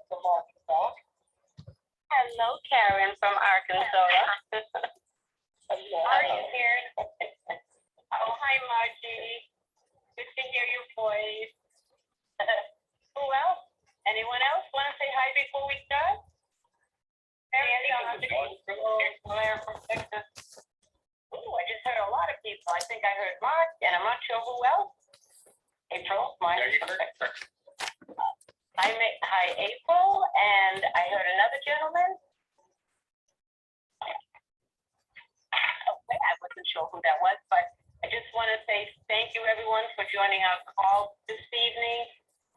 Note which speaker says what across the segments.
Speaker 1: from Arkansas.
Speaker 2: Hello, Karen from Arkansas.
Speaker 1: Hello.
Speaker 2: Are you here? Oh, hi, Margie. Good to hear your voice. Who else? Anyone else want to say hi before we start? Claire from Texas. Ooh, I just heard a lot of people. I think I heard Mark, and I'm not sure who else. April, Mark. Hi, April, and I heard another gentleman. Okay, I wasn't sure who that was, but I just want to say thank you, everyone, for joining our call this evening.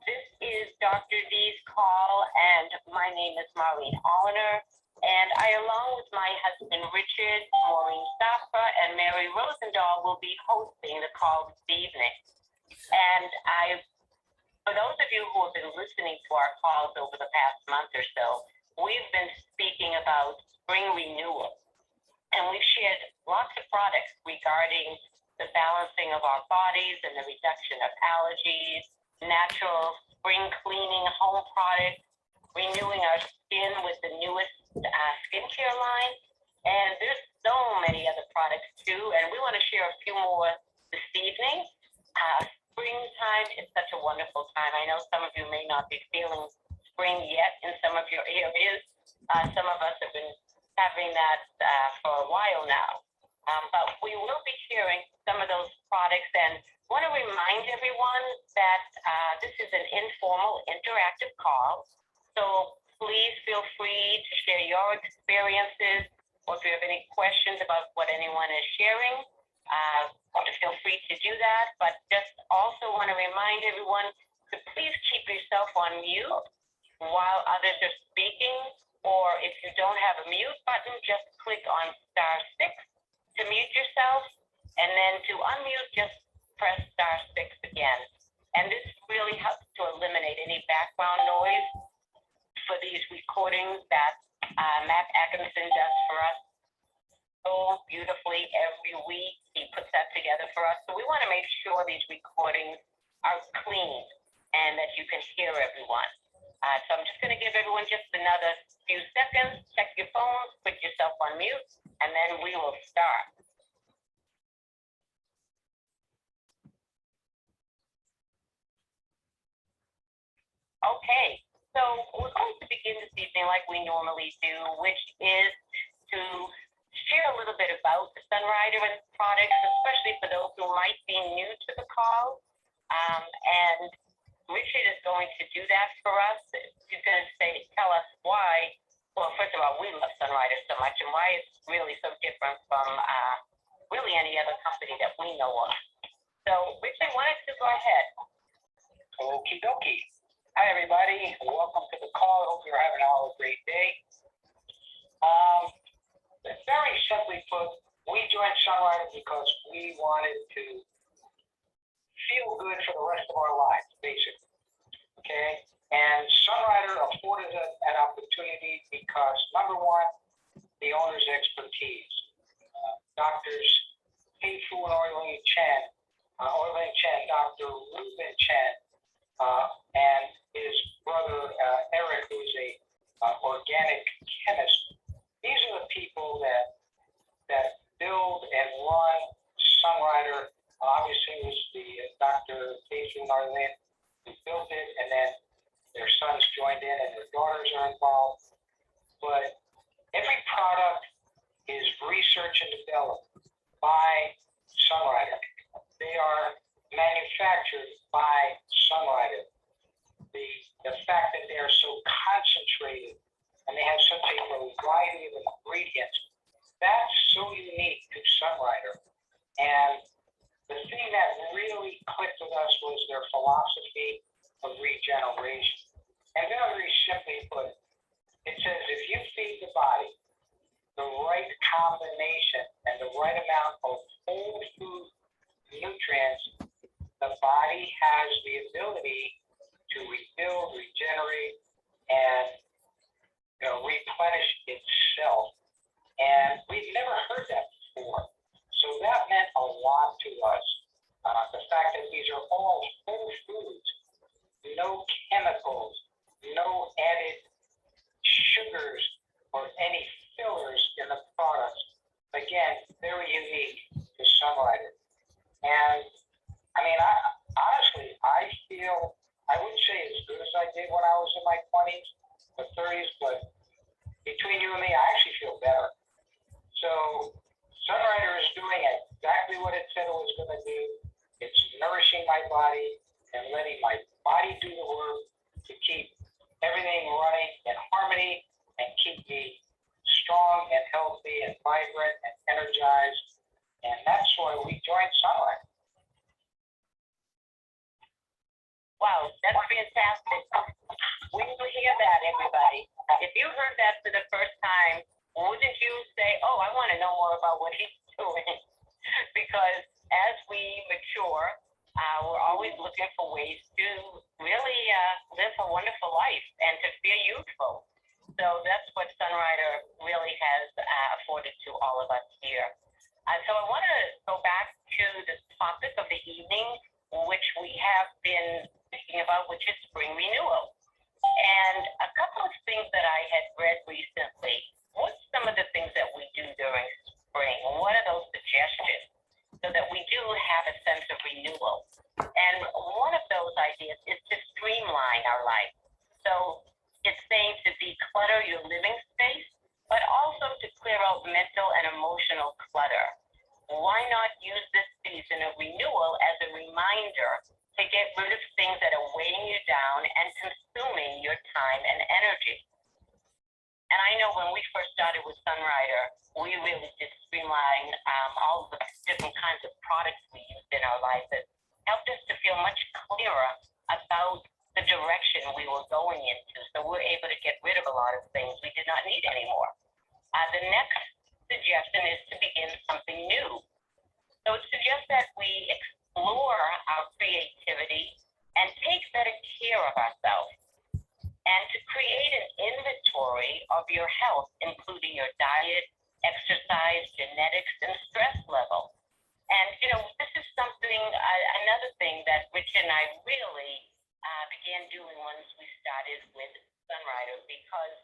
Speaker 2: This is Dr. Dees Call, and my name is Maureen Holliner. And I, along with my husband, Richard, Maureen Stafford, and Mary Rosendahl, will be hosting the call this evening. And for those of you who have been listening to our calls over the past month or so, we've been speaking about spring renewal. And we've shared lots of products regarding the balancing of our bodies and the reduction of allergies, natural spring cleaning home products, renewing our skin with the newest skincare line, and there's so many other products too, and we want to share a few more this evening. Springtime is such a wonderful time. I know some of you may not be feeling spring yet in some of your areas. Some of us have been having that for a while now, but we will be sharing some of those products, and want to remind everyone that this is an informal, interactive call, so please feel free to share your experiences, or if you have any questions about what anyone is sharing, feel free to do that. But just also want to remind everyone to please keep yourself on mute while others are speaking, or if you don't have a mute button, just click on *6 to mute yourself, and then to unmute, just press *6 again. And this really helps to eliminate any background noise for these recordings that Matt Atkinson does for us so beautifully every week. He puts that together for us. So we want to make sure these recordings are clean and that you can hear everyone. So I'm just going to give everyone just another few seconds. Check your phones, put yourself on mute, and then we will start. Okay. So we're going to begin this evening like we normally do, which is to share a little bit about the Sunrider and its products, especially for those who might be new to the call. And Richard is going to do that for us. He's going to tell us why. Well, first of all, we love Sunrider so much, and why it's really so different from really any other company that we know of. So, Richard, why don't you go ahead?
Speaker 1: Okie dokie. Hi, everybody. Welcome to the call. I hope you're having all a great day. Very simply put, we joined Sunrider because we wanted to feel good for the rest of our lives, basically. Okay? And Sunrider afforded us that opportunity because, number one, the owner's expertise. Doctors Pei Fu and Orlin Chen, Dr. Ruben Chen, and his brother Eric, who's a organic chemist. These are the people that build and run Sunrider. Obviously, it was the Dr. Dees Call who built it, and then their sons joined in, and their daughters are involved. But every product is research and developed by Sunrider. They are manufactured by Sunrider. The fact that they are so concentrated and they have such a variety of ingredients, that's so unique to Sunrider. And the thing that really clicked with us was their philosophy of regeneration. And very simply put, it says if you feed the body the right combination and the right amount of whole food nutrients, the body has the ability to rebuild, regenerate, and replenish itself. And we've never heard that before. So that meant a lot to us. The fact that these are all whole foods, no chemicals, no added And I mean, honestly, I feel, I wouldn't say as good as I did when I was in my 20s or 30s, but between you and me, I actually feel better. So Sunrider is doing exactly what it said it was going to do. It's nourishing my body and letting my body do the work to keep everything running in harmony and keep me strong and healthy and vibrant and energized. And that's why we joined Sunrider.
Speaker 2: Wow, that's fantastic. When you hear that, everybody, if you heard that for the first time, wouldn't you say, oh, I want to know more about what he's doing? Because as we mature, we're always looking for ways to really live a wonderful life and to feel youthful. So that's what Sunrider really has afforded to all of us here. So I want to go back to the topic of the evening, which we have been speaking about, which is spring renewal. And a couple of things that I had read recently. What's some of the things that we do during spring? What are those suggestions so that we do have a sense of renewal? And one of those ideas is to streamline our life. So it's saying to declutter your living space, but also to clear out mental and emotional clutter. Why not use this season of renewal as a reminder to get rid of things that are weighing you down and consuming your time and energy? And I know when we first started with Sunrider, we really did streamline all the different kinds of products we used in our life that helped us to feel much clearer about the direction we were going into. So we're able to get rid of a lot of things we did not need anymore. The next suggestion is to begin something new. So it suggests that we explore our creativity and take better care of ourselves, and to create an inventory of your health, including your diet, exercise, genetics, and stress level. And, you know, this is something, another thing that Rich and I really began doing once we started with Sunrider, because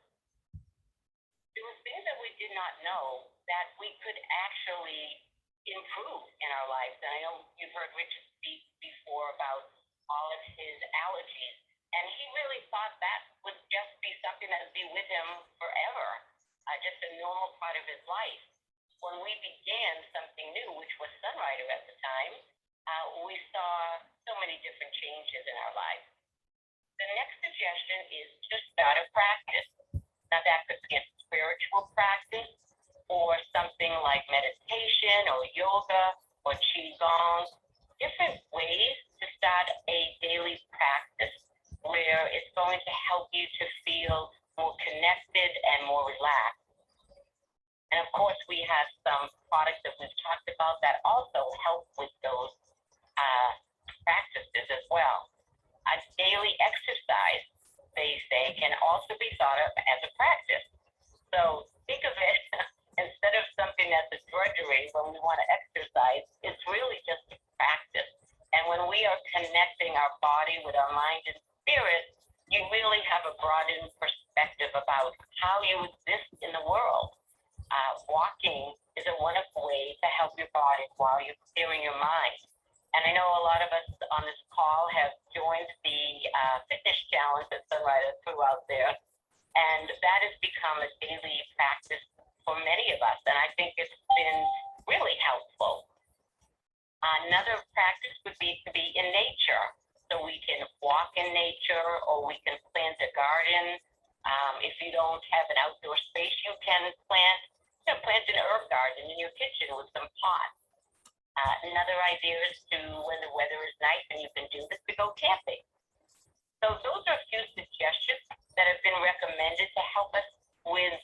Speaker 2: there were things that we did not know that we could actually improve in our lives. And I know you've heard Rich speak before about all of his allergies. And he really thought that would just be something that would be with him forever, just a normal part of his life. When we began something new, which was Sunrider at the time, we saw so many different changes in our lives. The next suggestion is to start a practice. Now that could be a spiritual practice or something like meditation or yoga or qigong, different ways to start a daily practice where it's going to help you to feel more connected and more relaxed. And of course, we have some products that we've talked about that also help with those practices as well. A daily exercise, they say, can also be thought of as a practice. So think of it instead of something that's a drudgery when we want to exercise, it's really just a practice. And when we are connecting our body with our mind and spirit, you really have a broadened perspective about how you exist in the world. Walking is a wonderful way to help your body while you're clearing your mind. And I know a lot of us on this call have joined the fitness challenge that Sunrider threw out there. And that has become a daily practice for many of us. And I think it's been really helpful. Another practice would be to be in nature. So we can walk in nature or we can plant a garden. If you don't have an outdoor space, you can plant an herb garden in your kitchen with some pots. Another idea is to, when the weather is nice and you can do this, to go camping. So those are a few suggestions that have been recommended to help us with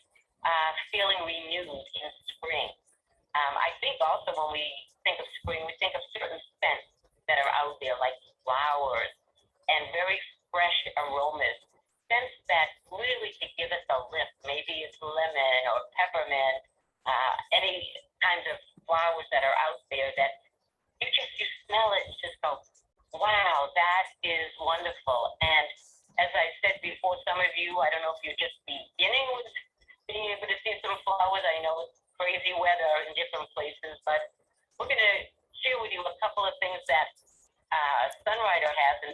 Speaker 2: feeling renewed in spring. I think also when we think of spring, we think of certain scents that are out there, like flowers and very fresh aromas, scents that really could give us a lift. Maybe it's lemon or peppermint, any kinds of flowers that are out there that you smell it and just go, wow, that is wonderful. And as I said before, some of you, I don't know if you're just beginning with being able to see some flowers. I know it's crazy weather in different places, but we're going to share with you a couple of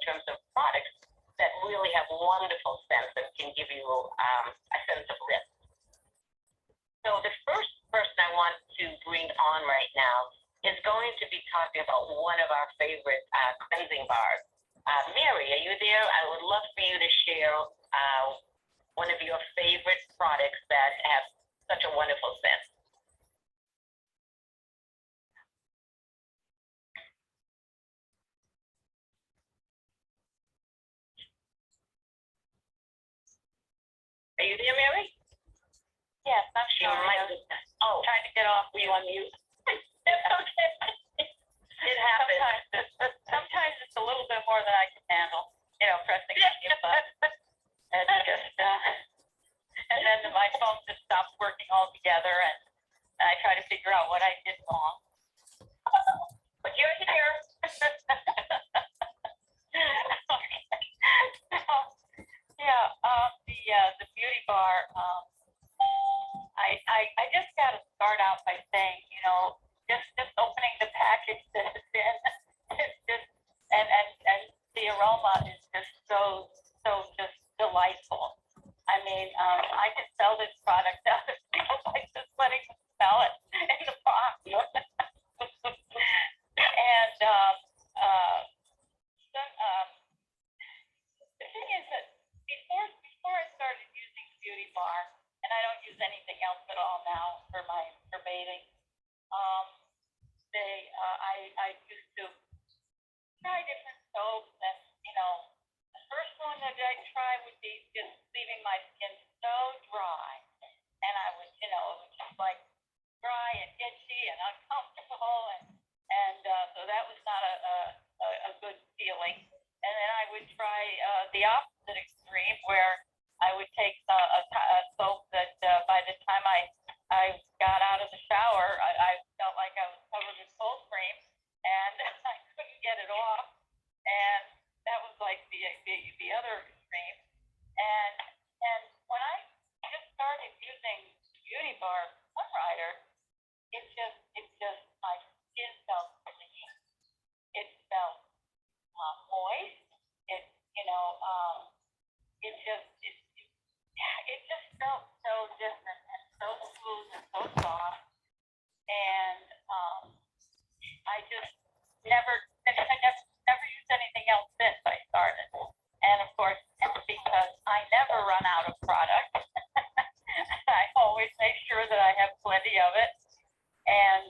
Speaker 2: terms of products that really have wonderful scents and can give you a sense of lift. So the first person I want to bring on right now is going to be talking about one of our favorite cleansing bars. Mary, are you there? I would love for you to share one of your favorite products that have such a wonderful scent. Are you there, Mary?
Speaker 3: Yes, I'm
Speaker 2: She
Speaker 3: sorry.
Speaker 2: might
Speaker 3: I'm
Speaker 2: be. Oh,
Speaker 3: trying to get off.
Speaker 2: were you on mute?
Speaker 3: It's okay.
Speaker 2: It happens.
Speaker 3: Sometimes it's a little bit more than I can handle, pressing the mute button. It's just, and then my phone just stops working altogether, and I try to figure out what I did wrong.
Speaker 2: But you're here.
Speaker 3: The beauty bar. I just got to start out by saying, just opening the package that it's in, it's just, and the aroma is just so just delightful. I mean, I could sell this product out of by just letting them smell it in the box. And the thing is that before I started using Beauty Bar, and I don't use anything else at all now for bathing. I used to try different soaps, and the first one that I tried would be just leaving my skin so dry, and I would, it was just like dry and itchy and uncomfortable, and so that was not a good feeling. And then I would try the opposite extreme, where I would take a soap that by the time I got out of the shower, I felt like I was covered with cold cream, and I couldn't get it off. And that was like the other extreme. And when I just started using Beauty Bar Sunrider, it just my skin felt clean. It felt moist. It just felt so different and so smooth and so soft. And I just never used anything else since I started. And of course, because I never run out of product, I always make sure that I have plenty of it. And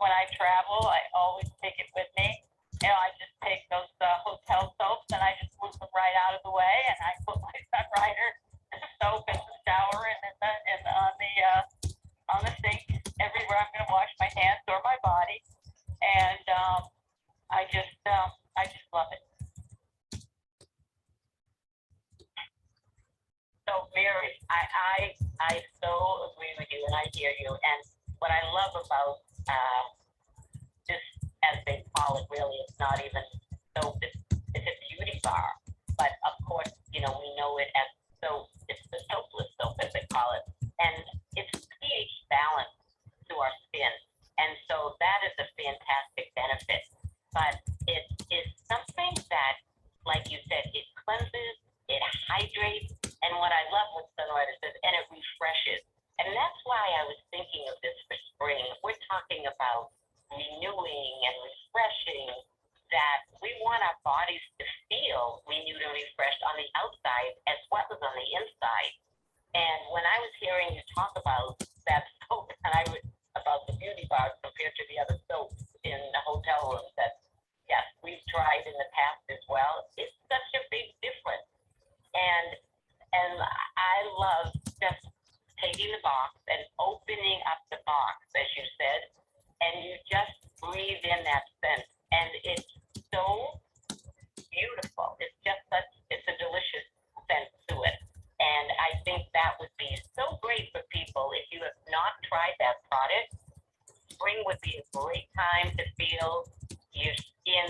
Speaker 3: when I travel, I always take it with me. I just take those hotel soaps and I just move them right out of the way, and I put my Sunrider soap in the shower and on the sink everywhere I'm going to wash my hands or my body, and I just love it.
Speaker 2: So Mary, I so agree with you, and I hear you. And what I love about this, as they call it, really, it's not even soap. It's a beauty bar. But of course, we know it as soap. It's the soapless soap, as they call it, and it's pH balance to our skin. And so that is a fantastic benefit. But it is something that, like you said, it cleanses, it hydrates, and what I love with Sunrider is, and it refreshes. And that's why I was thinking of this for spring. We're talking about renewing and refreshing, that we want our bodies to feel renewed and refreshed on the outside as well as on the inside. And when I was hearing you talk about that soap, and about the beauty bars compared to the other soaps in the hotel rooms that, yes, we've tried in the past as well, it's such a big difference. And I love just taking the box and opening up the box, as you said, and you just breathe in that scent, and it's so beautiful. It's a delicious scent to it. And I think that would be so great for people. If you have not tried that product, spring would be a great time to feel your skin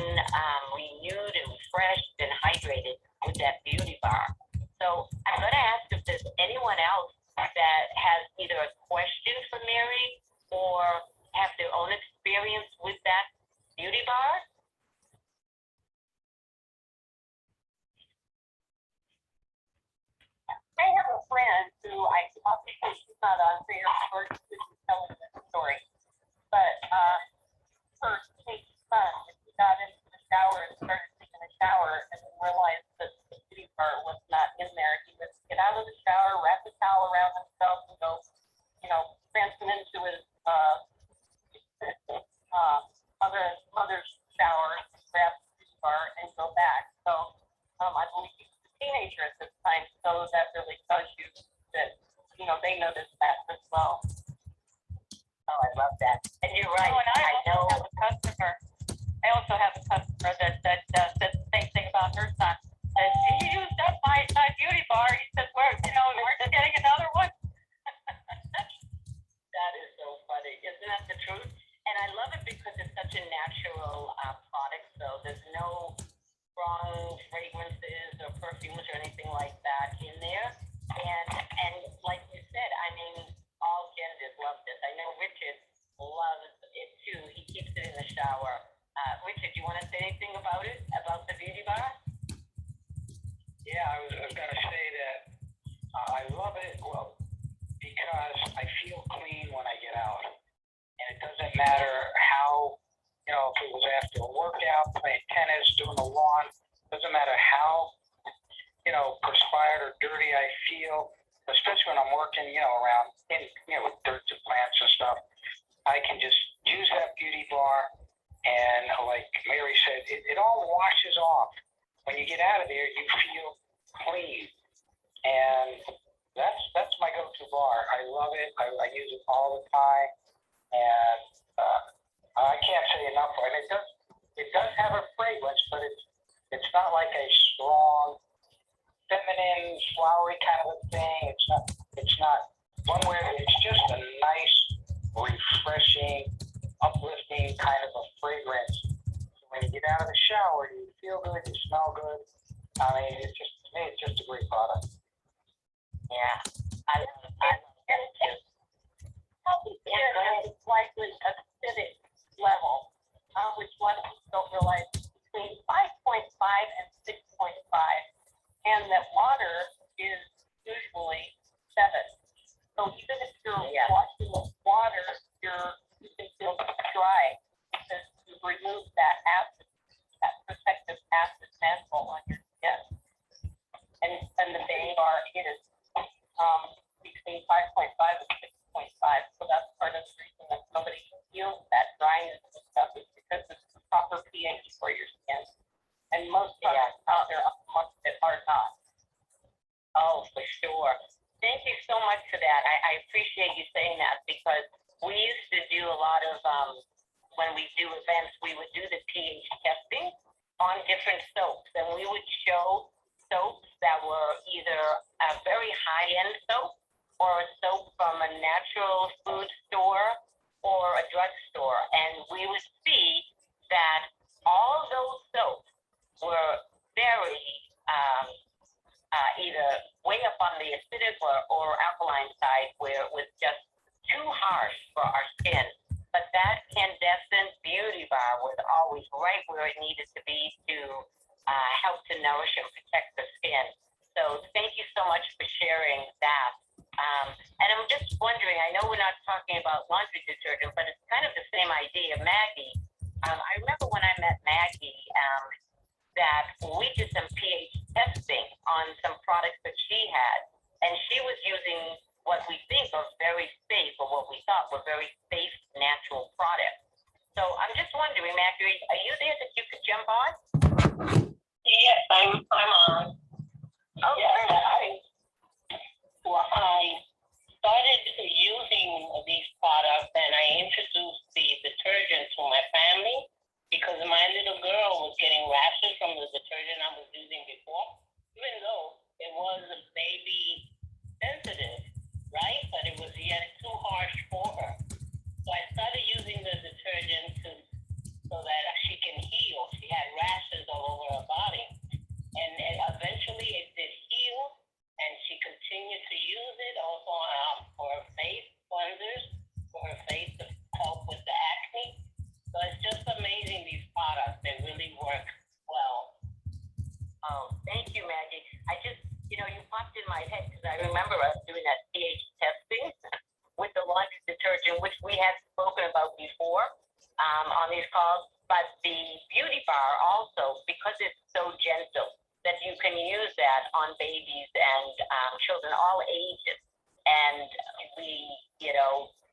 Speaker 2: renewed and refreshed and hydrated with that beauty bar. So I'm going to ask if there's anyone else that has either a question for Mary or have their own experience with that beauty bar. I have a friend who obviously she's not on here first to tell the story, but her Kate's son, he got into the shower and started taking a shower and then realized that the beauty bar was not in there. He would get out of the shower, wrap the towel around himself, and go, prancing into his mother's shower, grab the beauty bar, and go back. So I believe he was a teenager at this time, so that really tells you that they noticed that as well. Oh, I love that. And you're right.
Speaker 3: Oh, and I
Speaker 2: know.
Speaker 3: also have a customer that said the same thing about her son. That he used up my beauty bar. He said, we're getting another one.
Speaker 2: That is so funny. Isn't that the truth? And I love it because it's such a natural product. So there's no strong fragrances or perfumes or anything like that in there. And like you said, I mean, all genders love this. I know Richard loves it too. He keeps it in the shower. Richard, do you want to say anything about it, about the beauty bar?
Speaker 1: Yeah, I was going to say that I love it, well, because I feel clean when I get out. And it doesn't matter how, if it was after a workout, playing tennis, doing the lawn, doesn't matter how, perspired or dirty I feel, especially when I'm working, around, with dirt and plants and stuff. I can just use that beauty bar, and like Mary said, it all washes off. When you get out of there, you feel clean, and that's my go-to bar. I love it. I use it all the time, and I can't say enough. I mean, it does have a fragrance, but it's not like a strong, feminine, flowery kind of a thing. It's not one where it's just a nice, refreshing, uplifting kind of a fragrance. So when you get out of the shower, you feel good, you smell good. I mean, to me, it's just a great product.
Speaker 2: Yeah, I love it too. It's slightly acidic level, which a lot of people don't realize, between 5.5 and 6.5, and that water is usually 7. So even if you're washing with water, you can feel dry because you've removed that acid, that protective acid mantle on your skin. And the baby bar is between 5.5 and 6.5. So that's part of the reason that somebody feels that dryness and stuff is because it's the proper pH for your skin. And most products out there are not. Oh, for sure. Thank you so much for that. I appreciate you saying that because we used to do a lot of, when we do events, we would do the pH testing on different soaps. And we would show soaps that were either a very high-end soap or a soap from a natural food store or a drugstore. And we would see that all those soaps were very either way up on the acidic or alkaline side where it was just too harsh for our skin. But that incandescent beauty bar was always right where it needed to be to help to nourish and protect the skin. So thank you so much for sharing that. And I'm just wondering, I know we're not talking about laundry detergent, but it's kind of the same idea. Maggie, I remember when I met Maggie, that we did some pH testing on some products that she had, and she was using what we think are very safe, or what we thought were very safe natural products. So I'm just wondering, Maggie, are you there that you could jump on?
Speaker 4: Yes, I'm on.
Speaker 2: Oh,
Speaker 4: yes, I started using these products, and I introduced the detergent to my family because my little girl was getting rashes from the detergent I was using before, even though it was baby sensitive, right? But it was yet too harsh for her. So I started using the detergent so that she can heal. She had rashes all over her body. And eventually it did heal, and she continued to use it also for her face cleansers, for her face to help with the acne. So it's just amazing, these products. They really work well.
Speaker 2: Oh, thank you, Maggie. I just, you popped in my head because I remember us doing that pH testing with the laundry detergent, which we had spoken about before on these calls. But the beauty bar also, because it's so gentle, that you can use that on babies and children all ages. And we,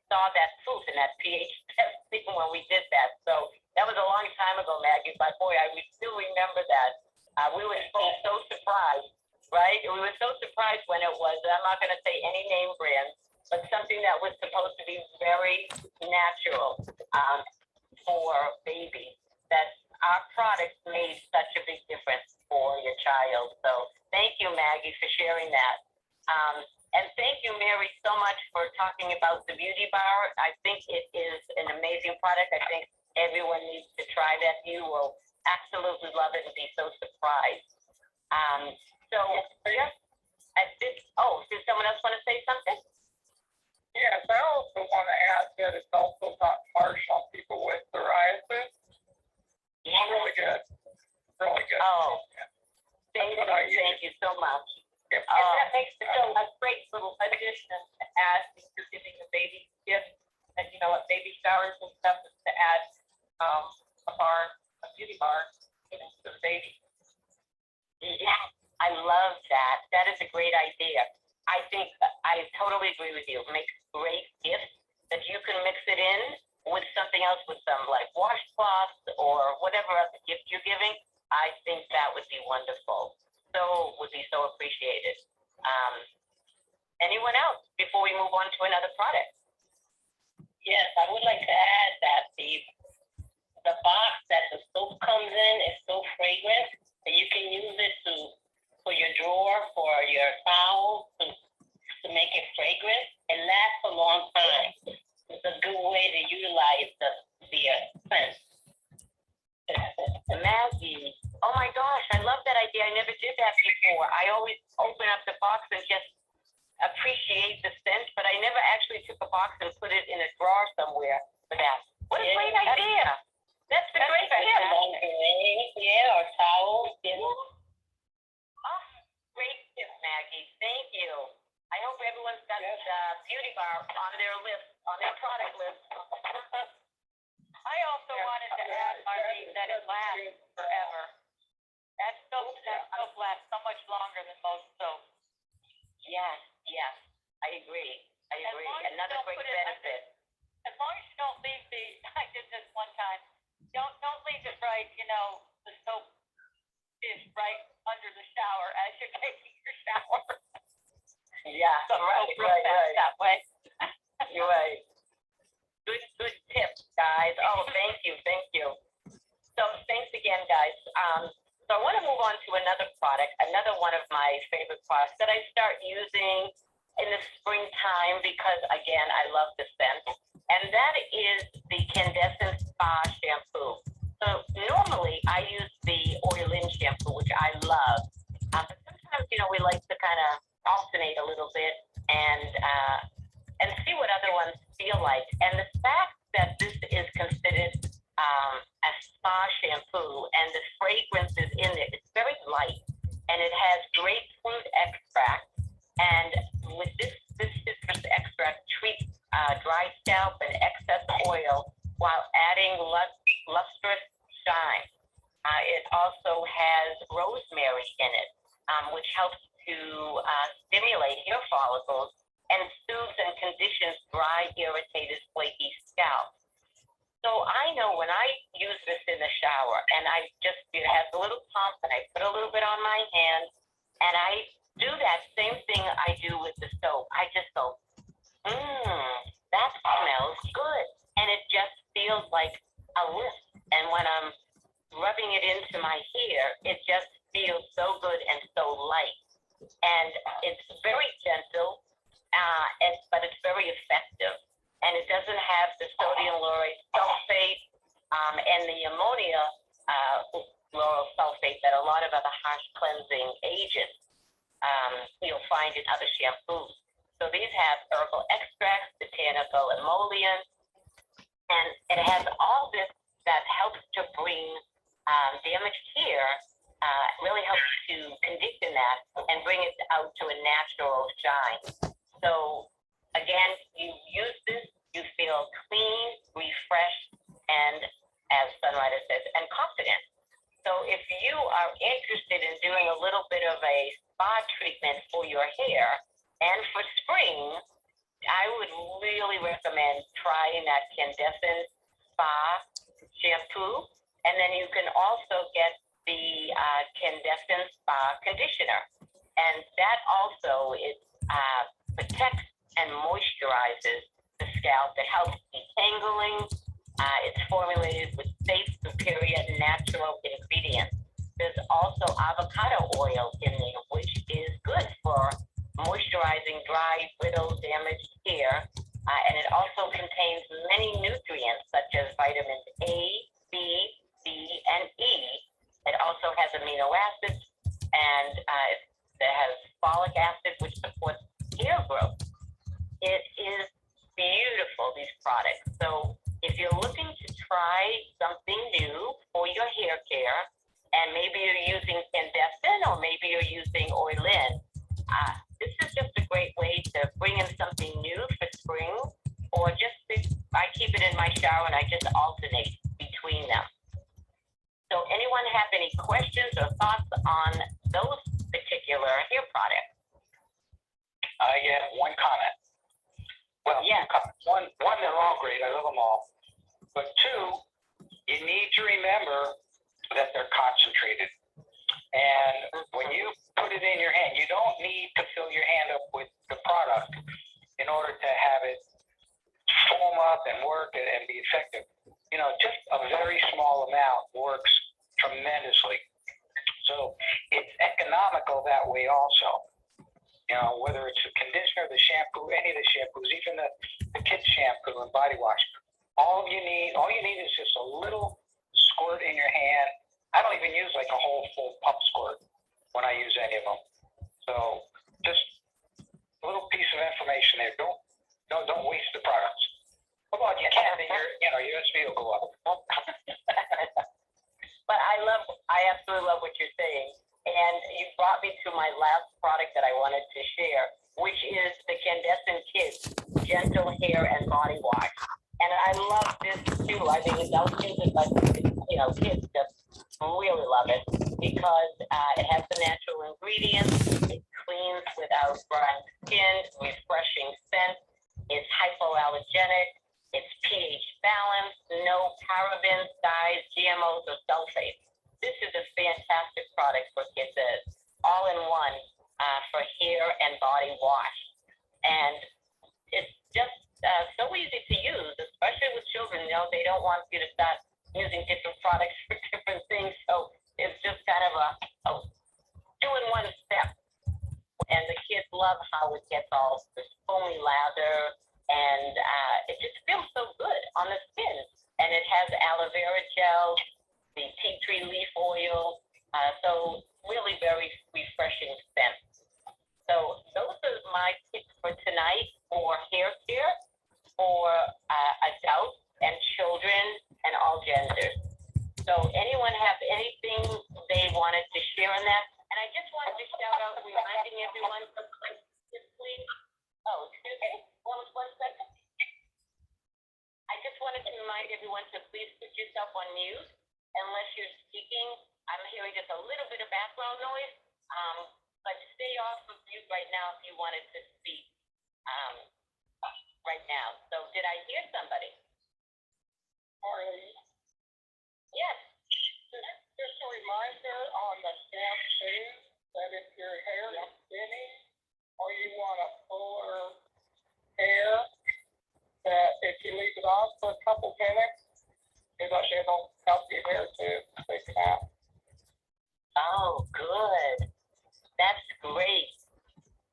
Speaker 2: saw that proof in that pH testing when we did that. So that was a long time ago, Maggie, but boy, I still remember that. We were so surprised, right? We were so surprised when it was, I'm not going to say any name brand, but something that was supposed to be very natural for babies, that our products made such a big difference for your child. So thank you, Maggie, for sharing that. And thank you, Mary, so much for talking about the beauty bar. I think it is an amazing product. I think everyone needs to try that. You will absolutely love it and be so surprised. Did someone else want to say something?
Speaker 5: Yes, I also want to add that it's also not harsh on people with psoriasis.
Speaker 2: Yeah.
Speaker 5: Really good. Really good.
Speaker 2: Oh, thank you so much.
Speaker 3: And that makes it a great little addition to add if you're giving a baby gift, and at baby showers and stuff, is to add a beauty bar, to the baby.
Speaker 2: Yeah, I love that. That is a great idea. I think I totally agree with you. It makes great gifts that you can mix it in with something else, with some like washcloths or whatever other gift you're giving. I think that would be wonderful. Would be so appreciated. Anyone else before we move on to another product?
Speaker 4: Yes, I would like to add that the box that the soap comes in is so fragrant that you can use it for your drawer, for your towel, to make it fragrant. It lasts a long time. It's a good way to utilize the scent.
Speaker 2: Maggie, oh my gosh, I love that idea. I never did that before. I always open up the box and just appreciate the scent, but I never actually took a box and put it in a drawer somewhere for that. What a great idea. That's a great idea.
Speaker 4: Yeah, or towels.
Speaker 2: Great tip, Maggie. Thank you. I hope everyone's got beauty bar on their list, on their product list.
Speaker 3: I also wanted to add, Marlene, that it lasts forever. That soap lasts so much longer than most soaps.
Speaker 2: Yes, I agree. Another great benefit.
Speaker 3: As long as you don't leave I did this one time. Don't leave it right, the soap dish right under the shower as you're taking your shower.
Speaker 2: Yeah, right.
Speaker 3: That way.
Speaker 2: You're right. Good tips, guys. Oh, thank you. So thanks again, guys. So I want to move on to another product, another one of my favorite products that I start using in the springtime because, again, I love the scent. And that is the Candescent Spa Shampoo. So normally I use the oil-in shampoo, which I love. But sometimes, we like to kind of alternate a little bit and see what other ones feel like. And the fact that this is considered a spa shampoo and the fragrance is in it, it's very light and it has grapefruit extract. And with this citrus extract treats dry scalp and excess oil while adding lustrous shine. It also has rosemary in it, which helps to stimulate hair follicles and soothes and conditions dry, irritated, flaky scalp. So I know when I use this in the shower and it has a little pump and I put a little bit on my hand and I do that same thing I do with the soap. I just go, that smells good. And it just feels like a lift. And when I'm rubbing it into my hair, it just feels so good and so light. And it's very gentle, but it's very effective. And it doesn't have the sodium lauryl sulfate and the ammonia lauryl sulfate that a lot of other harsh cleansing agents you'll find in other shampoos. So these have herbal extracts, botanical emollients, and it has all this that helps to bring damaged hair really helps to condition that and bring it out to a natural shine. So again, you use this, you feel clean, refreshed, and as Sunrider says, and confident. So if you are interested in doing a little bit of a spa treatment for your hair and for spring, I would really recommend trying that Candescent Spa shampoo. And then you can also get the Candescent Spa conditioner. And that also protects and moisturizes the scalp. That helps detangling. It's formulated with safe, superior, natural ingredients. There's also avocado oil in there, which is good for moisturizing dry, brittle, damaged hair. And it also contains many nutrients such as vitamins A, B, C, and E. It also has amino acids, and it has folic acid, which supports hair growth. It is beautiful, these products. So if you're looking to try something new for your hair care, and maybe you're using Candescent or maybe you're using Oilin, this is just a great way to bring in something new for spring, or I keep it in my shower and I just alternate between them. So anyone have any questions or thoughts on those particular hair products?
Speaker 1: I have one comment. Well,
Speaker 2: Yeah.
Speaker 1: one, they're all great. I love them all. But two, you need to remember that they're concentrated. And when you put it in your hand, you don't need to fill your hand up with the product in order to have it foam up and work and be effective. You know, just a very small amount works tremendously. So it's economical that way also. You know, whether it's the conditioner, the shampoo, any of the shampoos, even the kids shampoo and body wash. All you need is just a little squirt in your hand. I don't even use like a whole full pump squirt when I use any of them. So just a little piece of information there. Don't waste the products. How about you, Candy? Your SB will go up.
Speaker 2: But I absolutely love what you're saying. And you brought me to my last product that I wanted to share, which is the Candescent Kids Gentle Hair and Body Wash. And I love this too. I mean, adults use it, but kids just really love it because it has the natural ingredients. It cleans without drying skin, refreshing scent. It's hypoallergenic. It's pH balanced. No parabens, dyes, GMOs, or sulfates. This is a fantastic product for kids. All in one for hair and body wash. And it's just so easy to use, especially with children. They don't want you to start using different products for different things. So it's just kind of a two-in-one step. And the kids love how it gets all this foamy lather, and it just feels so good on the skin. And it has aloe vera gel, the tea tree leaf oil, so really very refreshing scent. So those are my tips for tonight for hair care for adults and children and all genders. So anyone have anything they wanted to share on that? And I just wanted to shout out, reminding everyone to please. Oh, excuse me. One second. I just wanted to remind everyone to please put yourself on mute unless you're speaking. I'm hearing just a little bit of background noise, but stay off of mute right now if you wanted to speak right now. So did I hear somebody?
Speaker 5: Marlene,
Speaker 2: Yes.
Speaker 5: just a reminder on the shampoo that if your hair is thinning or you want a fuller hair, that if you leave it on for a couple minutes, it'll help your hair to thicken out.
Speaker 2: Oh, good. That's great.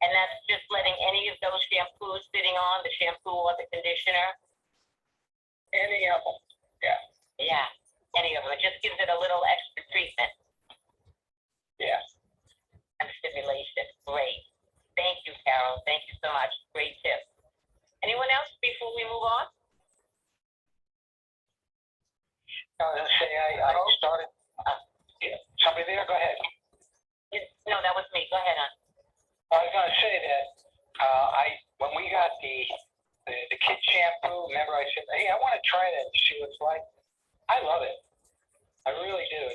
Speaker 2: And that's just letting any of those shampoos sitting on, the shampoo or the conditioner?
Speaker 5: Any of them, yeah.
Speaker 2: Yeah, any of them. It just gives it a little extra treatment
Speaker 5: Yes.
Speaker 2: and stimulation. Great. Thank you, Carol. Thank you so much. Great tip. Anyone else before we move on?
Speaker 1: I was going to say, I started. Somebody there? Go ahead.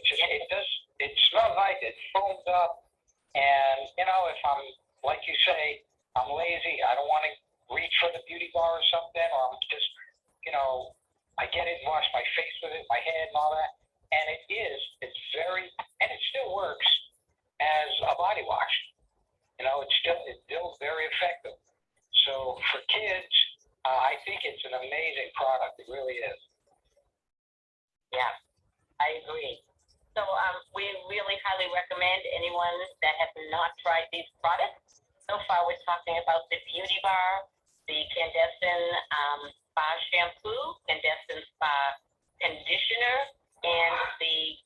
Speaker 1: It just, it smells like it foams up. And, you know, if I'm, like you say, I'm lazy, I don't want to reach for the beauty bar or something, or I'm just, you know, I get it and wash my face with it, my head and all that. And it's very, and it still works as a body wash. You know, it's still very effective. So for kids, I think it's an amazing product. It really is.
Speaker 2: Yeah, I agree. So we really highly recommend anyone that has not tried these products. So far, we're talking about the Beauty Bar, the Candescent Spa Shampoo, Candescent Spa Conditioner, and the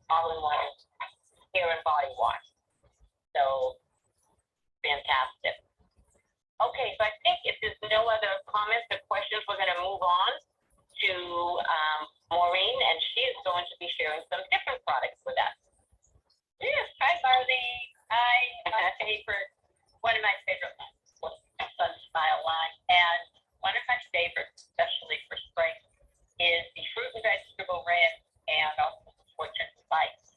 Speaker 2: all-in-one hair and body wash. So fantastic. Okay, so I think if there's no other comments or questions, we're going to move on to Maureen, and she is going to be sharing some different products with us.
Speaker 3: Yes, hi Marlene. My favorite, one of my favorite was Sun Smile line, and one of my favorites, especially for spring, is the fruit and vegetable rinse and also the Fortune Bites.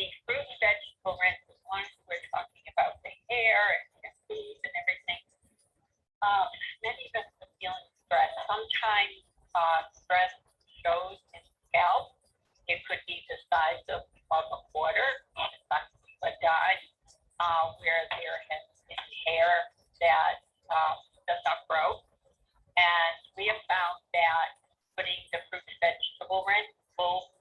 Speaker 3: The fruit and vegetable rinse is one we're talking about the hair and food and everything. Many of us are feeling stress. Sometimes stress shows in scalp. It could be the size of a quarter, a dime, where there has been hair that does not grow. And we have found that putting the fruit and vegetable rinse full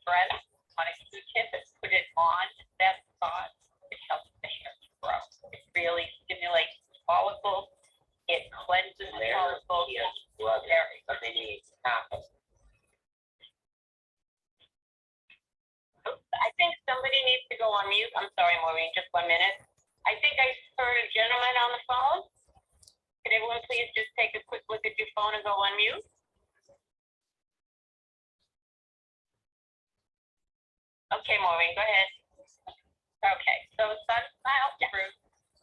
Speaker 3: strength on a Q-tip and put it on that spot, it helps the hair to grow. It really stimulates the follicles. It cleanses the follicles. I think somebody needs to go on mute. I'm sorry, Maureen, just 1 minute. I think I heard a gentleman on the phone. Could everyone please just take a quick look at your phone and go on mute? Okay, Maureen, go ahead. Okay, so Sun Smile fruit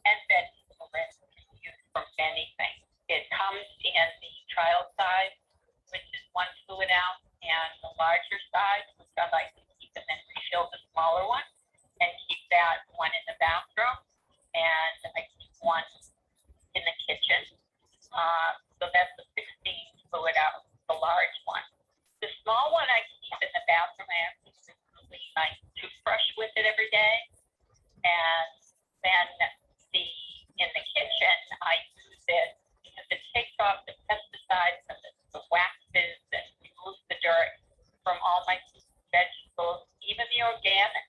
Speaker 3: and vegetable rinse can be used from anything. It comes in the trial size, which is 1 fluid ounce, and the larger size, which I like to keep and then refill the smaller one, and keep that one in the bathroom, and I keep one in the kitchen. So that's the 16 fluid ounce, the large one. The small one I keep in the bathroom. I have to clean my toothbrush with it every day. And then in the kitchen, I use it because it takes off the pesticides and the waxes and removes the dirt from all my vegetables, even the organic.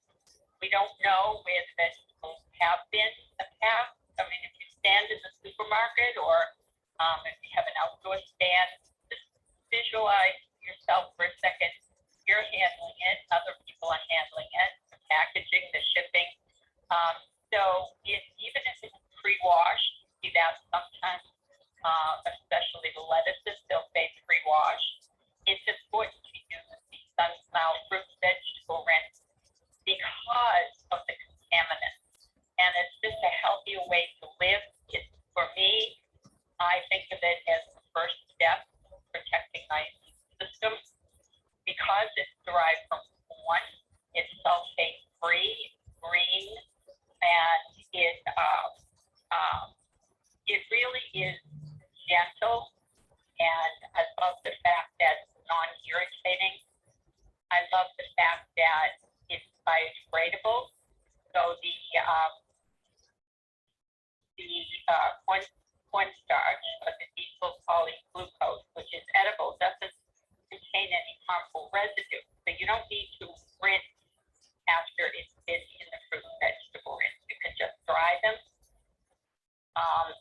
Speaker 3: We don't know where the vegetables have been in the past. I mean, if you stand in the supermarket or if you have an outdoor stand, just visualize yourself for a second. You're handling it, other people are handling it, the packaging, the shipping. So even if it's pre-washed, see that sometimes, especially the lettuces, they'll say pre-washed. It's important to use the Sun Smile fruit vegetable rinse because of the contaminants. And it's just a healthier way to live. For me, I think of it as the first step protecting my immune system because it's derived from corn. It's sulfate-free, green, and it really is gentle. And I love the fact that it's non-irritating. I love the fact that it's biodegradable. So the cornstarch, or the diesel polyglucose, which is edible, doesn't contain any harmful residue. So you don't need to rinse after it's been in the fruit and vegetable rinse. You can just dry them.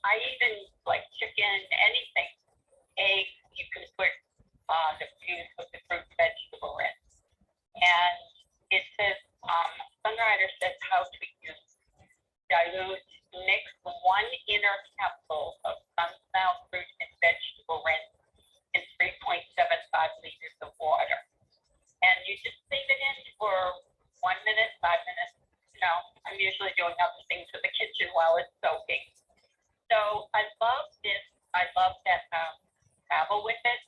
Speaker 3: I even like chicken, anything, eggs, you can put the juice with the fruit and vegetable rinse. And it says, Sunrider says how to use dilute, mix 1 inner capsule of Sun Smile fruit and vegetable rinse in 3.75 liters of water. And you just leave it in for 1 minute, 5 minutes. You know, I'm usually doing other things in the kitchen while it's soaking. So I love this. I love that travel with it.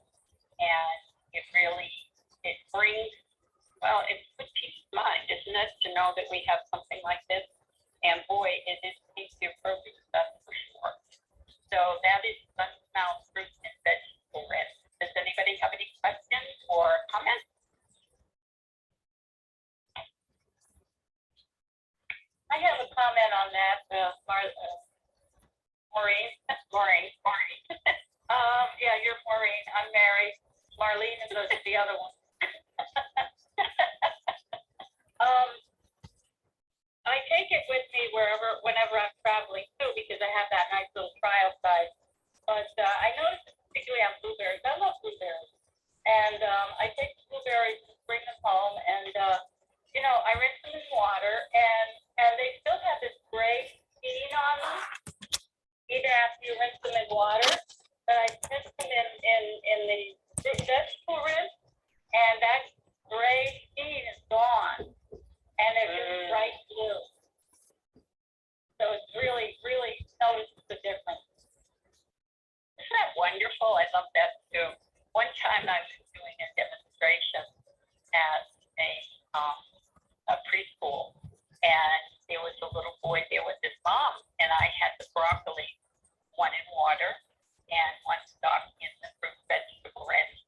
Speaker 3: And it really, it brings Well, it's good peace of mind, isn't it, to know that we have something like this? And boy, it is tasty produce, that's for sure. So that is Sunmount fruit and vegetable rinse. Does anybody have any questions or comments? I have a comment on that, Maureen. Yeah, you're Maureen. I'm Mary. Marlene is the other one. I take it with me whenever I'm traveling too, because I have that nice little trial size. But I noticed, particularly on blueberries, I love blueberries, and I take the blueberries, bring them home, and I rinse them in water, and they still have this gray stain on them, even after you rinse them in water. But I put them in the vegetable rinse, and that gray stain is gone, and they're just bright blue. So it's really, really notices the difference. Isn't that wonderful? I love that too. One time I was doing a demonstration at a preschool, and there was a little boy there with his mom, and I had the broccoli, one in water and one stocked in the fruit vegetable rinse.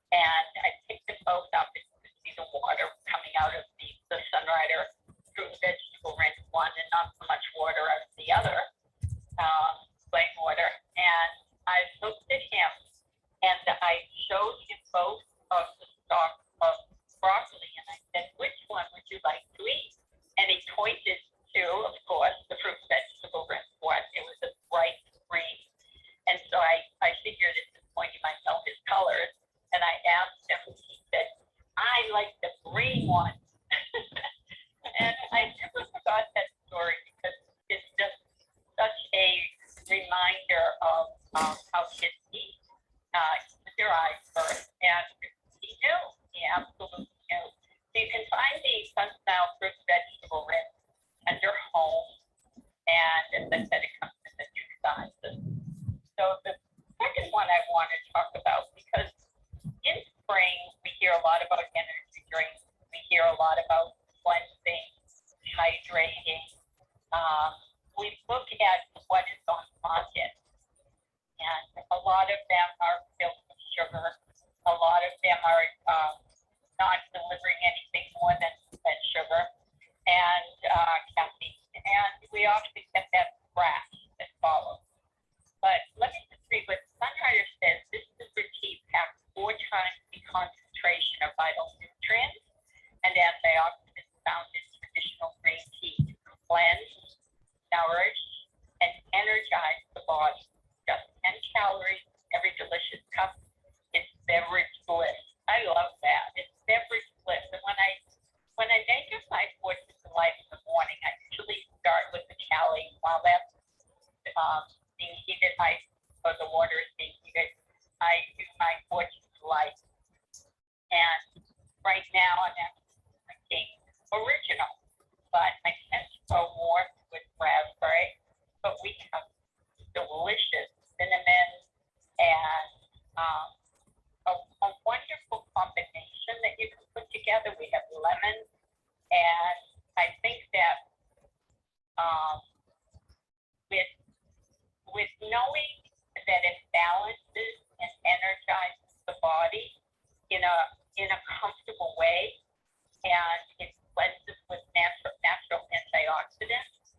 Speaker 3: And I picked them both up, and you could see the water coming out of the Sunrider fruit vegetable rinse one, and not so much water out of the other, plain water. And I looked at him, and I showed him both of the stalks of broccoli, and I said, which one would you like to eat? And he pointed to, of course, the fruit vegetable rinse one. It was a bright green. And so I figured at this point he might know his colors. And I asked him, he said, I like the green one. And I never forgot that story, because it's just such a reminder of how kids eat with their eyes first. And he knew, he absolutely knew. So you can find the Sunmount fruit vegetable rinse under home. And as I said, it comes in the two sizes. So the second one I want to talk about, because in spring we hear a lot about energy drinks. We hear a lot about cleansing, hydrating. We look at what is on the market, and a lot of them are filled with sugar. A lot of them are not delivering anything more than sugar and caffeine. And we often get that crash that follows. But let me just read what Sunrider says. This super tea packs 4 times the concentration of vital nutrients and antioxidants found in traditional green tea to cleanse, nourish, and energize the body. Just 10 calories every delicious cup. It's beverage bliss. I love that. It's beverage bliss. And when I make it my fortune delight in the morning, I usually start with the cali while that's being heated, or the water is being heated. I do my fortune delight. And right now I'm actually drinking original, but I tend to go more with raspberry. But we have delicious cinnamon and a wonderful combination that you can put together. We have lemon, and I think that with knowing that it balances and energizes the body in a comfortable way, and it cleanses with natural antioxidants,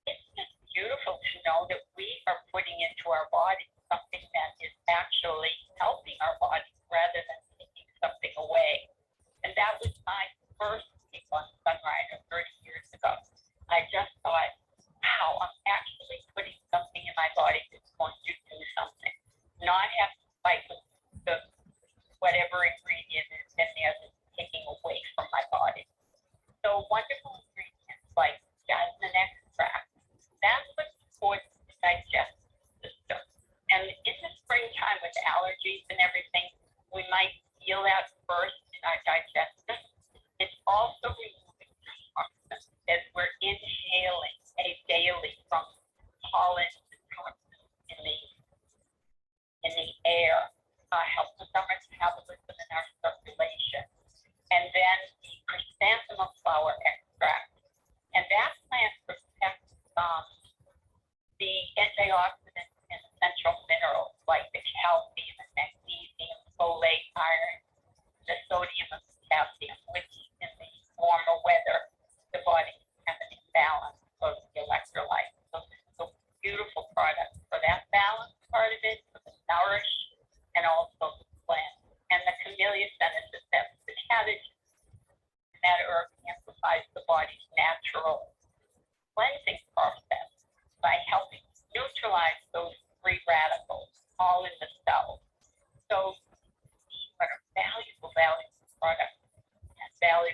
Speaker 3: it's just beautiful to know that we are putting into our body something that is actually helping our body rather than taking something away. And that was my first take on Sunrider 30 years ago. I just thought, wow, I'm actually putting something in my body that's going to do something, not have to fight with the whatever ingredient is in there that's taking away from my body. So wonderful ingredients like jasmine extract, that's what supports the digestive system. And in the springtime with allergies and everything, we might feel that first in our digestive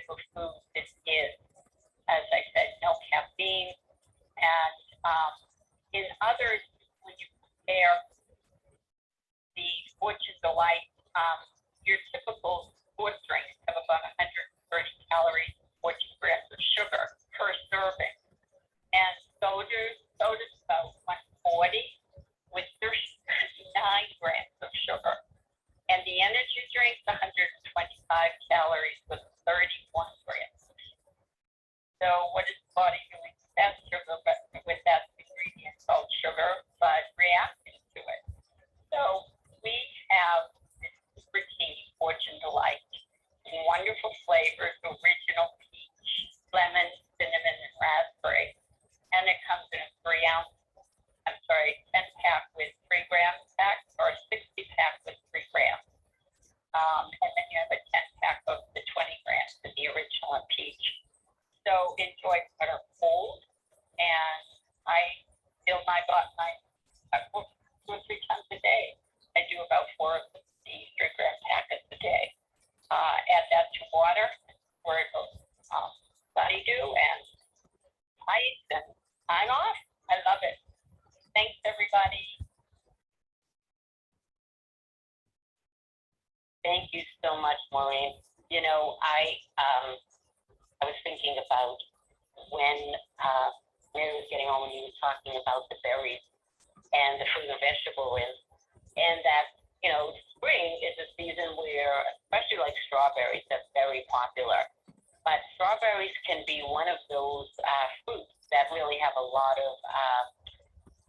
Speaker 2: type of food this is. As I said, no caffeine. And in others, when you compare the Fortune Delight, your typical sports drinks have about 130 calories, 14 grams of sugar per serving. And soda's about 140 with 39 grams of sugar. And the energy drinks, 125 calories with 31 grams of sugar. So what is the body doing with that sugar, but with that ingredient called sugar, but reacting to it? So we have this super tea Fortune Delight in wonderful flavors, original peach, lemon, cinnamon, and raspberry. And it comes in a 10 pack with 3 grams pack or a 60 pack with 3 grams. And then you have a 10 pack of the 20 grams of the original and peach. So enjoy what are cold. And I fill my bottle 2 or 3 times a day. I do about 4 of the 3 gram packets a day. Add that to water, where it goes honeydew, and ice, and I'm off. I love it. Thanks, everybody. Thank you so much, Maureen. You know, I was thinking about when Mary was getting on when you were talking about the berries and the fruit and vegetable is, and that, you know, spring is a season where, especially like strawberries, that's very popular. But strawberries can be one of those fruits that really have a lot of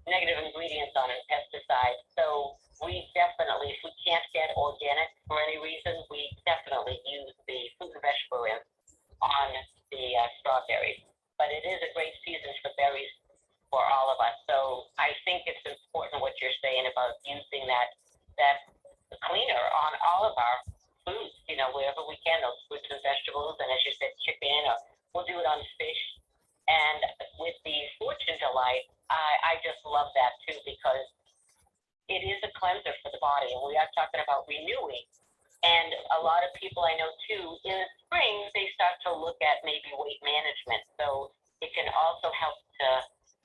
Speaker 2: negative ingredients on it, pesticides. So we definitely, if we can't get organic for any reason, we definitely use the fruit and vegetable rinse on the strawberries. But it is a great season for berries for all of us. So I think it's important what you're saying about using that cleaner on all of our foods, you know, wherever we can, those fruits and vegetables, and as you said, chicken, or we'll do it on fish. And with the Fortune Delight, I just love that too, because it is a cleanser for the body, and we are talking about renewing. And a lot of people I know too, in the spring, they start to look at maybe weight management. So it can also help to,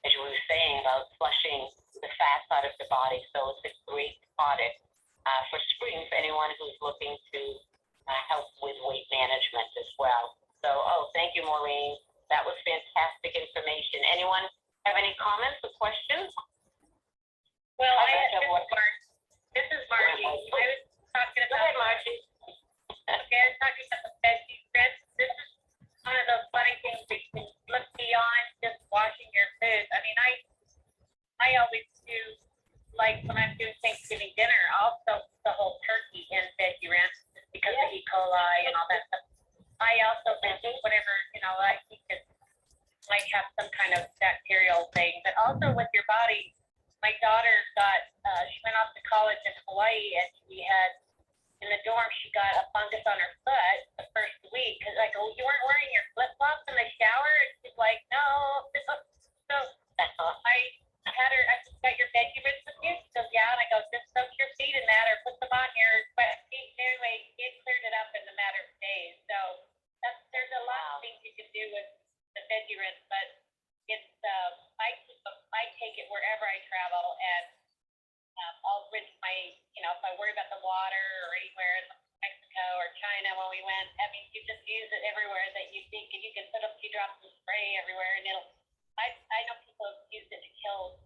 Speaker 2: as you were saying, about flushing the fats out of the body. So it's a great product for spring for anyone who's looking to help with weight management as well. So, thank you, Maureen. That was fantastic information. Anyone have any comments or questions?
Speaker 3: Well, this is Margie. I was talking
Speaker 2: Go
Speaker 3: about.
Speaker 2: ahead, Margie.
Speaker 3: Okay, I was talking about the veggie strips. This is one of those funny things that you can look beyond just washing your food. I mean, I always do, like when I'm doing Thanksgiving dinner, I'll soak the whole turkey in veggie rinse just because of E. coli and all that stuff. I also think whatever, you know, I think it might have some kind of bacterial thing, but also with your body. My daughter she went off to college in Hawaii, and she had, in the dorm, she got a fungus on her foot the first week. Cause I go, you weren't wearing your flip flops in the shower? And she's like, no. So I had her, I said, got your veggie rinse with you? She goes, yeah. And I go, just soak your feet in that or put them on your wet feet. Anyway, it cleared it up in a matter of days. So there's a lot of things you can do with the veggie rinse, but it's, I take it wherever I travel, and I'll rinse my, you know, if I worry about the water or anywhere in Mexico or China when we went, I mean, you just use it everywhere that you think, and you can put a few drops of spray everywhere, and I know people have used it to kill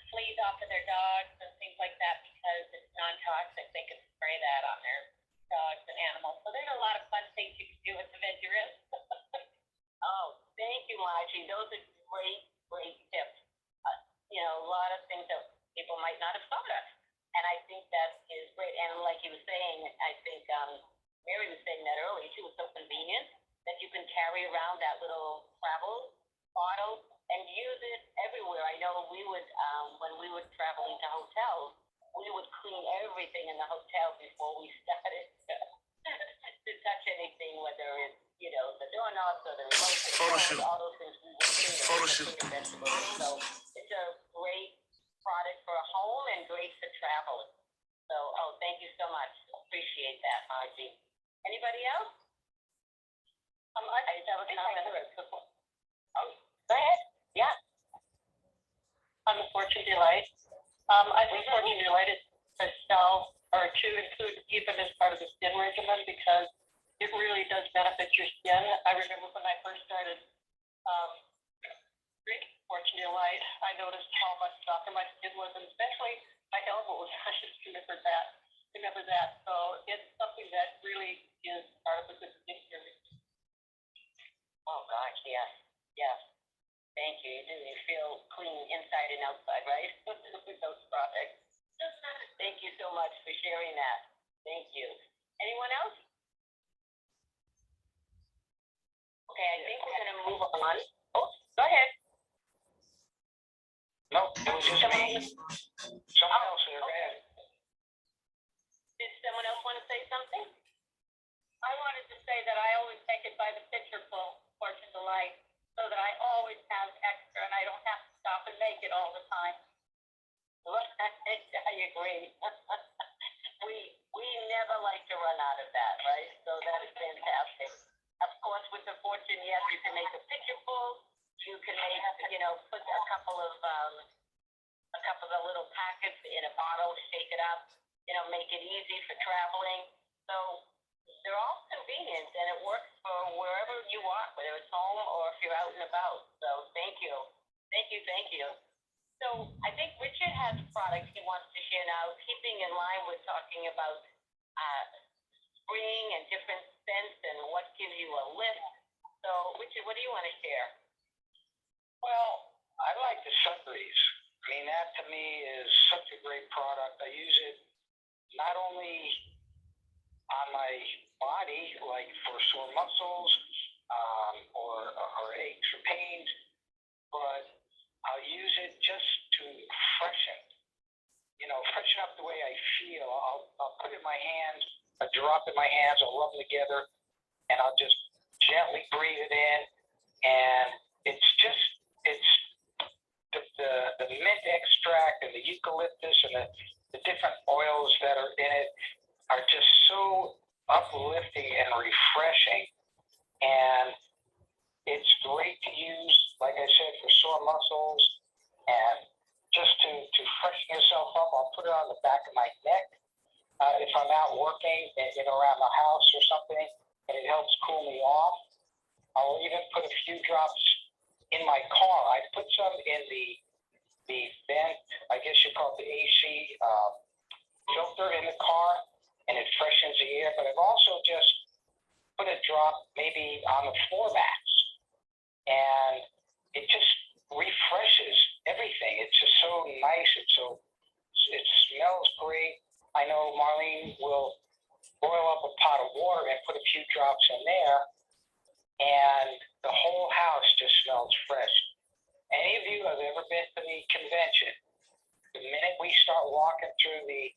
Speaker 3: fleas off of their dogs and things like that because it's non-toxic. They can spray that on their dogs and animals. So there's a lot of fun things you can do with the veggie rinse.
Speaker 2: Oh, thank you, Margie. Those are great tips. You know, a lot of things that people might not have thought of. And I think that is great. And like you were saying, I think Mary was saying that earlier too, it's so convenient that you can carry around that little travel bottle and use it everywhere. I know we would, when we were traveling to hotels, we would clean everything in the hotel before we started to touch anything, whether it's, you know, the doorknobs or the remote, all those things we would clean. So it's a great product for a home and great for traveling. So, thank you so much. Appreciate that, Margie. Anybody else? have a comment? Go ahead, yeah.
Speaker 3: On the Fortune Delight. I think Fortune Delight is to sell or to include even as part of the skin regimen because it really does benefit your skin. I remember when I first started drinking Fortune Delight, I noticed how much softer my skin was, and especially my elbows. I just remember that. So it's something that really is part of the good skincare.
Speaker 2: Oh, gosh, yes, yes. Thank you. You do. You feel clean inside and outside, right? With those products. Thank you so much for sharing that. Thank you. Anyone else? Okay, I think we're going to move on. Oh, go ahead.
Speaker 1: No, it was just me. Someone else there, go ahead.
Speaker 2: Did someone else want to say something?
Speaker 3: I wanted to say that I always take it by the pitcher full, Fortune Delight, so that I always have extra and I don't have to stop and make it all the time.
Speaker 2: I agree. we never like to run out of that, right? So that is fantastic. Of course, with the Fortune, yes, you can make a pitcher full. You can make, put a couple of the little packets in a bottle, shake it up, make it easy for traveling. So they're all convenient and it works for wherever you are, whether it's home or if you're out and about. So thank you. So I think Richard has a product he wants to share now, keeping in line with talking about spring and different scents and what gives you a lift. So Richard, what do you want to share?
Speaker 1: Well, I like the Sun Breeze. I mean, that to me is such a great product. I use it not only on my body, like for sore muscles or aches or pains, but I'll use it just to freshen up the way I feel. I'll put it in my hands, a drop in my hands, I'll rub them together, and I'll just gently breathe it in, and it's the mint extract and the eucalyptus and the different oils that are in it are just so uplifting and refreshing, and it's great to use, like I said, for sore muscles and just to freshen yourself up. I'll put it on the back of my neck if I'm out working and around the house or something, and it helps cool me off. I'll even put a few drops in my car. I put some in the vent, I guess you call it the AC filter in the car, and it freshens the air. But I've also just put a drop maybe on the floor mats, and it just refreshes everything. It's just so nice. It smells great. I know Marlene will boil up a pot of water and put a few drops in there, and the whole house just smells fresh. Any of you have ever been to the convention, the minute we start walking through the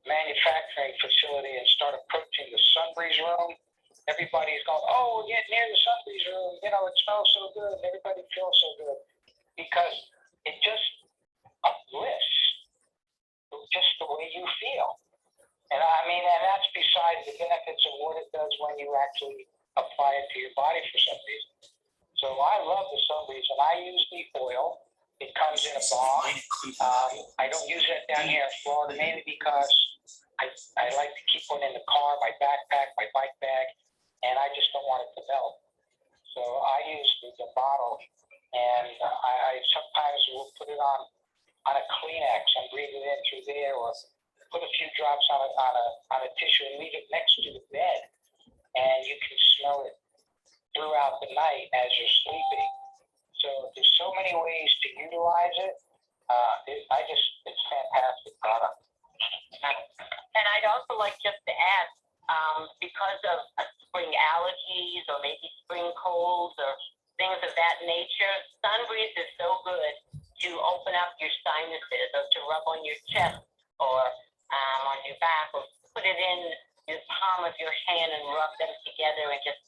Speaker 1: manufacturing facility and start approaching the Sunbreeze room, everybody's going, oh, get near the Sunbreeze room. It smells so good. Everybody feels so good because it just uplifts just the way you feel. And and that's besides the benefits of what it does when you actually apply it to your body for some reason. So I love the Sunbreeze, and I use the oil. It comes in a bomb. I don't use it down here in Florida mainly because I like to keep one in the car, my backpack, my bike bag, and I just don't want it to melt. So I use the bottle, and I sometimes will put it on a Kleenex and breathe it in through there, or put a few drops on a tissue and leave it next to the bed, and you can smell it throughout the night as you're sleeping. So there's so many ways to utilize it. It's a fantastic product.
Speaker 2: And I'd also like just to add, because of spring allergies or maybe spring colds or things of that nature, Sunbreeze is so good to open up your sinuses or to rub on your chest or on your back, or put it in the palm of your hand and rub them together and just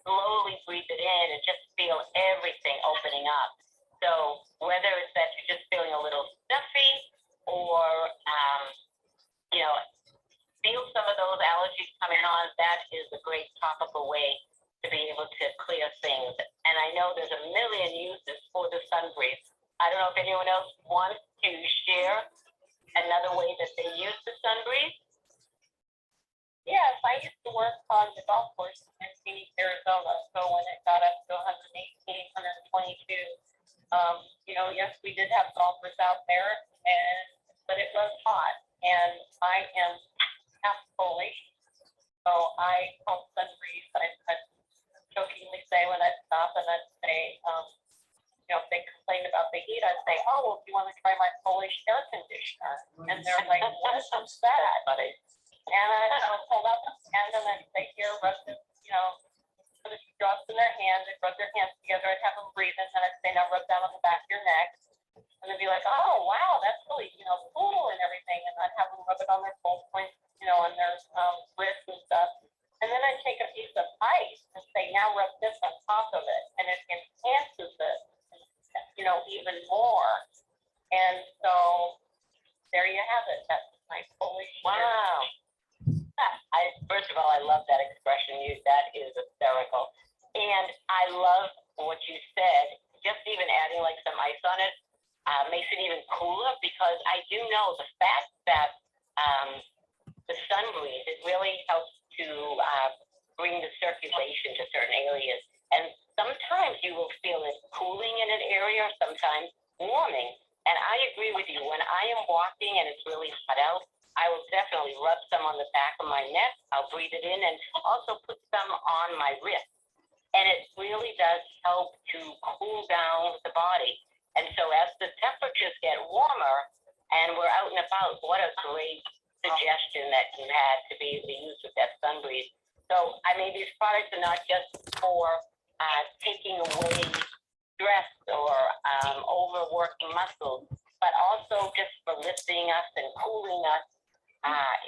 Speaker 2: slowly breathe it in and just feel everything opening up. So whether it's that you're just feeling a little stuffy or, feel some of those allergies coming on, that is a great topical way to be able to clear things. And I know there's a million uses for the sun breeze. I don't know if anyone else wants to share another way that they use the sun breeze.
Speaker 3: Yes, I used to work on the golf course in Phoenix, Arizona. So when it got up to 118, 122, yes, we did have golfers out there, but it was hot. And I am half Polish, so I call sun breeze. I jokingly say when I'd stop and I'd say, if they complain about the heat, I'd say, oh, well, do you want to try my Polish air conditioner? And they're like, what is that? And I would hold out my hand and I'd say, here, rub this, put the drops in their hands, they'd rub their hands together, I'd have them breathe, and then I'd say, now rub down on the back of your neck. And they'd be like, oh, wow, that's really, cool and everything. And I'd have them rub it on their pulse points, on their wrists and stuff. And then I'd take a piece of ice and say, now rub this on top of it. And it enhances it, even more. And so there you have it. That's my Polish.
Speaker 2: Wow. First of all, I love that expression. That is hysterical. And I love what you said. Just even adding like some ice on it makes it even cooler, because I do know the fact that the sun breeze, it really helps to bring the circulation to certain areas. And sometimes you will feel it cooling in an area, sometimes warming. And I agree with you. When I am walking and it's really hot out, I will definitely rub some on the back of my neck. I'll breathe it in and also put some on my wrist. And it really does help to cool down the body. And so as the temperatures get warmer and we're out and about, what a great suggestion that you had to be able to use with that sun breeze. So, these products are not just for taking away stress or overworking muscles, but also just for lifting us and cooling us.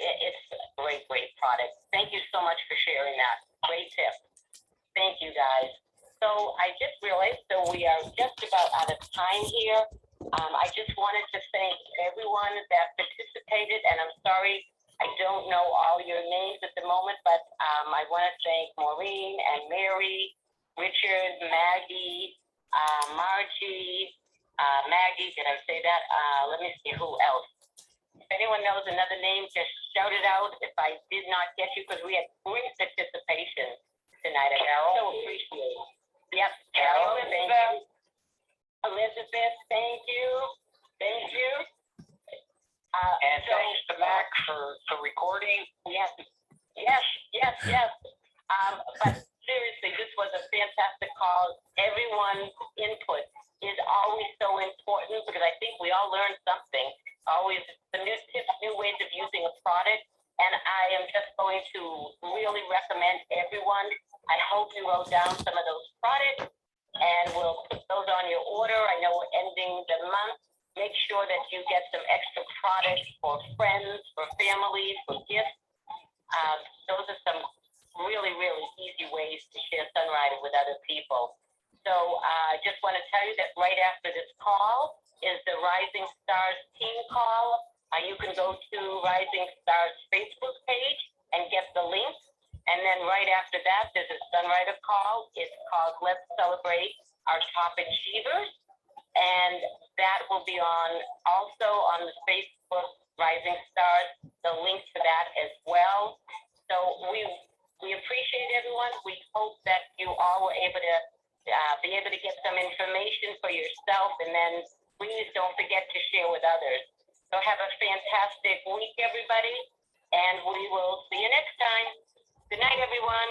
Speaker 2: It's a great, great product. Thank you so much for sharing that. Great tip. Thank you, guys. So I just realized, we are just about out of time here. I just wanted to thank everyone that participated, and I'm sorry I don't know all your names at the moment, but I want to thank Maureen and Mary, Richard, Maggie, Margie, Maggie, did I say that? Let me see who else. If anyone knows another name, just shout it out if I did not get you, because we had great participation tonight. I so appreciate it. Yep, Carol, thank you. Elizabeth, thank you. Thank you.
Speaker 1: And thanks to Mac for recording.
Speaker 2: Yes. But seriously, this was a fantastic call. Everyone's input is always so important, because I think we all learned something. Always the new tips, new ways of using a product. And I am just going to really recommend everyone. I hope you wrote down some of those products, and we'll put those on your order. I know we're ending the month. Make sure that you get some extra products for friends, for families, for gifts. Those are some really, really easy ways to share Sunrider with other people. So I just want to tell you that right after this call is the Rising Stars team call. You can go to Rising Stars Facebook page and get the link. And then right after that, there's a Sunrider call. It's called Let's Celebrate Our Top Achievers. And that will be also on the Facebook Rising Stars, the link to that as well. So we appreciate everyone. We hope that you all were able to be able to get some information for yourself, and then please don't forget to share with others. So have a fantastic week, everybody, and we will see you next time. Good night, everyone.